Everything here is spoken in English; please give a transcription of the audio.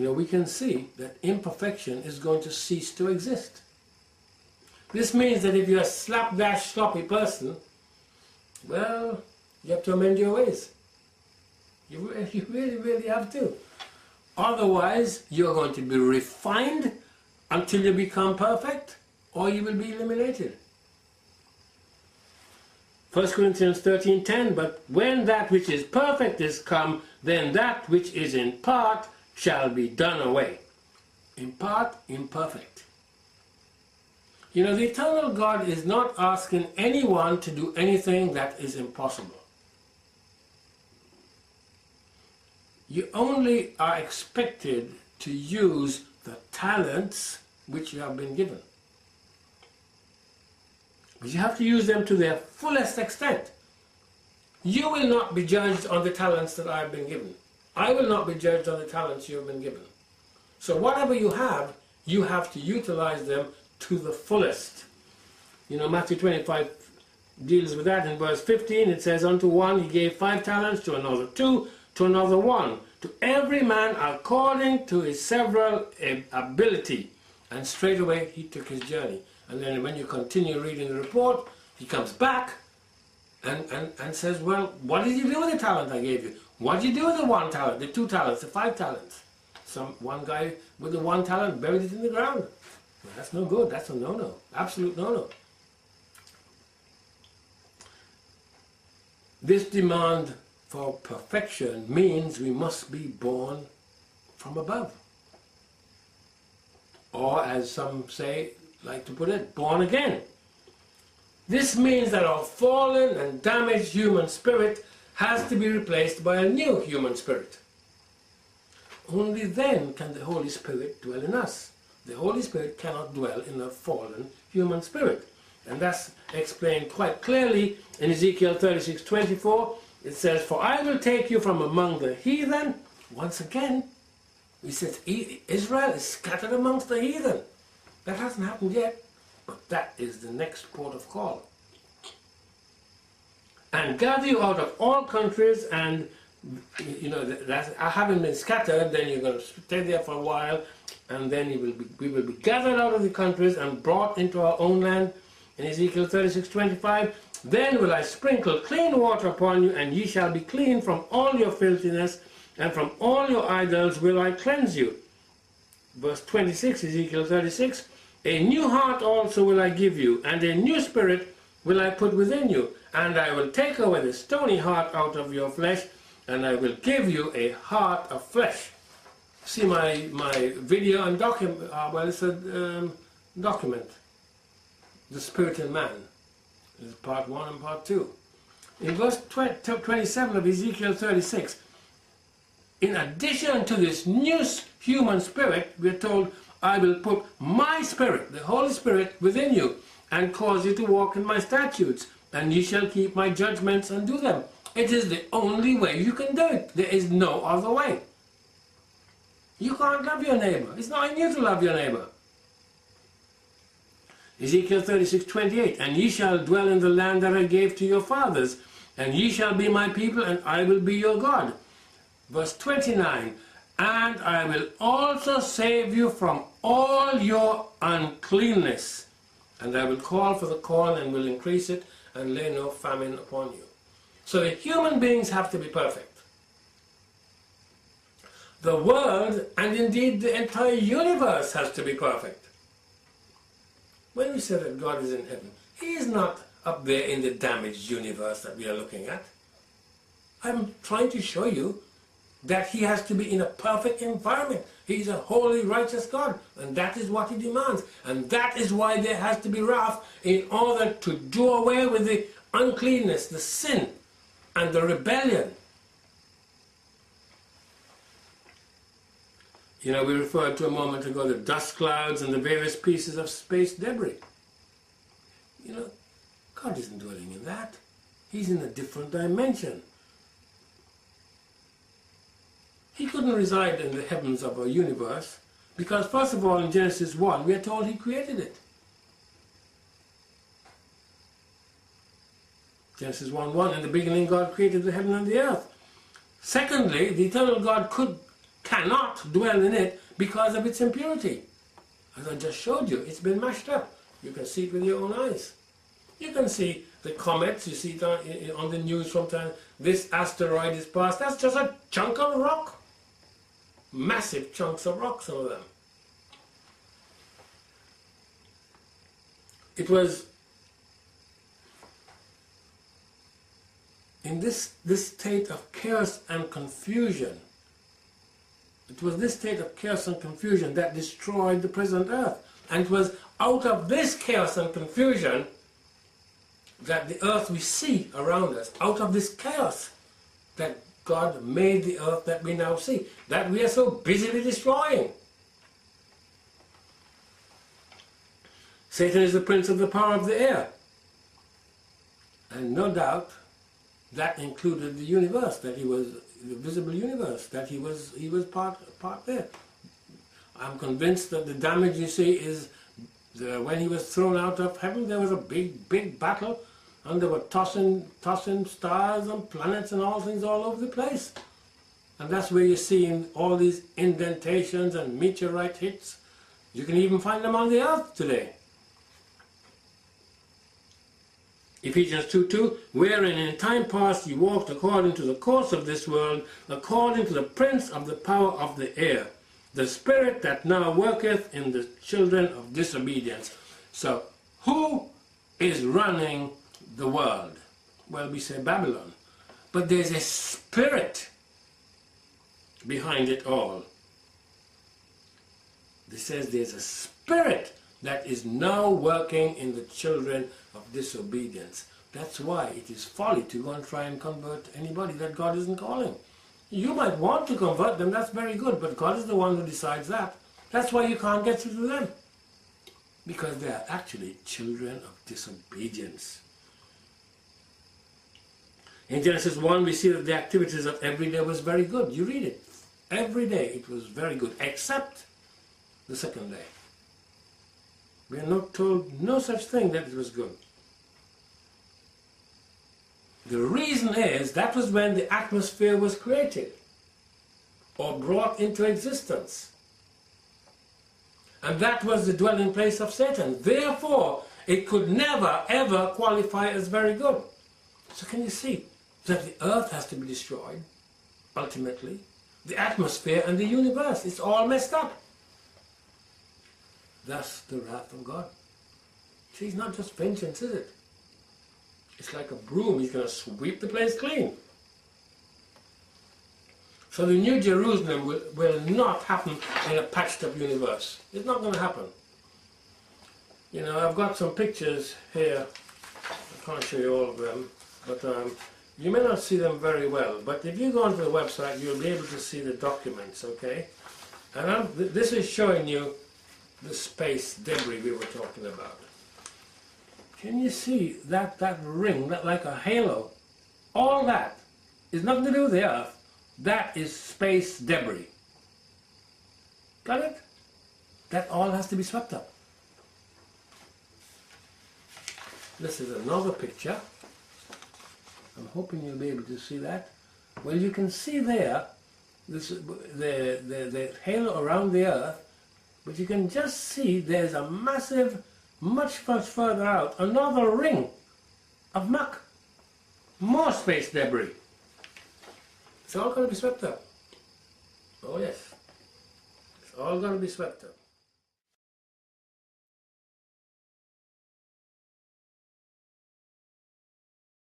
we can see that imperfection is going to cease to exist. This means that if you're a slapdash, sloppy person, well, you have to amend your ways. You really, really have to. Otherwise, you're going to be refined until you become perfect, or you will be eliminated. 1 Corinthians 13:10, but when that which is perfect is come, then that which is in part shall be done away. In part, imperfect. The eternal God is not asking anyone to do anything that is impossible. You only are expected to use the talents which you have been given. But you have to use them to their fullest extent. You will not be judged on the talents that I have been given. I will not be judged on the talents you have been given. So whatever you have to utilize them to the fullest. Matthew 25 deals with that. In verse 15 it says, unto one he gave 5 talents, to another 2, to another 1, to every man according to his several ability. And straightway he took his journey. And then when you continue reading the report, he comes back and says, well, what did you do with the talent I gave you? What did you do with the 1 talent, the 2 talents, the 5 talents? One guy with the 1 talent buried it in the ground. Well, that's no good. That's a no-no. Absolute no-no. This demand for perfection means we must be born from above. Or, as some like to put it, born again. This means that our fallen and damaged human spirit has to be replaced by a new human spirit. Only then can the Holy Spirit dwell in us. The Holy Spirit cannot dwell in a fallen human spirit. And that's explained quite clearly in Ezekiel 36:24. It says, for I will take you from among the heathen. Once again, he says Israel is scattered amongst the heathen. That hasn't happened yet, but that is the next port of call. And gather you out of all countries, and having been scattered, then you're going to stay there for a while, and then we will be gathered out of the countries and brought into our own land. In Ezekiel 36:25, then will I sprinkle clean water upon you, and ye shall be clean from all your filthiness, and from all your idols will I cleanse you. Verse 26, Ezekiel 36, a new heart also will I give you, and a new spirit will I put within you, and I will take away the stony heart out of your flesh, and I will give you a heart of flesh. See my video and document, it's a document, The Spirit in Man. This is part 1 and part 2. In verse 27 of Ezekiel 36, in addition to this new human spirit, we are told, I will put my spirit, the Holy Spirit, within you, and cause you to walk in my statutes, and ye shall keep my judgments and do them. It is the only way you can do it. There is no other way. You can't love your neighbor. It's not in you to love your neighbor. Ezekiel 36:28, and ye shall dwell in the land that I gave to your fathers, and ye shall be my people, and I will be your God. Verse 29, and I will also save you from all your uncleanness, and I will call for the corn and will increase it, and lay no famine upon you. So the human beings have to be perfect. The world, and indeed the entire universe, has to be perfect. When we say that God is in heaven, He is not up there in the damaged universe that we are looking at. I'm trying to show you that He has to be in a perfect environment. He's a holy, righteous God, and that is what He demands. And that is why there has to be wrath, in order to do away with the uncleanness, the sin, and the rebellion. We referred to a moment ago the dust clouds and the various pieces of space debris. God isn't dwelling in that. He's in a different dimension. He couldn't reside in the heavens of our universe because, first of all, in Genesis 1, we are told He created it. Genesis 1:1, in the beginning God created the heaven and the earth. Secondly, the eternal God cannot dwell in it because of its impurity. As I just showed you, it's been mashed up. You can see it with your own eyes. You can see the comets, you see it on the news sometimes. This asteroid is passed. That's just a chunk of rock. Massive chunks of rock, some of them. It was in this state of chaos and confusion. It was this state of chaos and confusion that destroyed the present earth. And it was out of this chaos and confusion that the earth we see around us, out of this chaos, that God made the earth that we now see, that we are so busily destroying. Satan is the prince of the power of the air. And no doubt that included the universe, that he was the visible universe, that he was part there. I'm convinced that the damage you see is when he was thrown out of heaven, there was a big battle, and there were tossing stars and planets and all things all over the place. And that's where you're seeing all these indentations and meteorite hits. You can even find them on the earth today. Ephesians 2:2, wherein in time past ye walked according to the course of this world, according to the prince of the power of the air, the spirit that now worketh in the children of disobedience. So, who is running the world? Well, we say Babylon. But there's a spirit behind it all. This says there's a spirit that is now working in the children of disobedience. That's why it is folly to go and try and convert anybody that God isn't calling. You might want to convert them, that's very good, but God is the one who decides that. That's why you can't get through to them. Because they are actually children of disobedience. In Genesis 1, we see that the activities of every day was very good. You read it. Every day it was very good, except the second day. We are not told no such thing that it was good. The reason is that was when the atmosphere was created or brought into existence. And that was the dwelling place of Satan. Therefore, it could never ever qualify as very good. So can you see that the earth has to be destroyed, ultimately? The atmosphere and the universe, it's all messed up. Thus the wrath of God. See, it's not just vengeance, is it? It's like a broom, he's going to sweep the place clean. So the New Jerusalem will not happen in a patched up universe. It's not going to happen. You know, I've got some pictures here. I can't show you all of them, but you may not see them very well. But if you go onto the website, you'll be able to see the documents, okay? And this is showing you the space debris we were talking about. Can you see that ring, that like a halo? All that is nothing to do with the earth. That is space debris. Got it? That all has to be swept up. This is another picture. I'm hoping you'll be able to see that. Well, you can see there the halo around the earth, but you can just see there's a massive, much further out, another ring of muck. More space debris. It's all going to be swept up. Oh yes. It's all going to be swept up.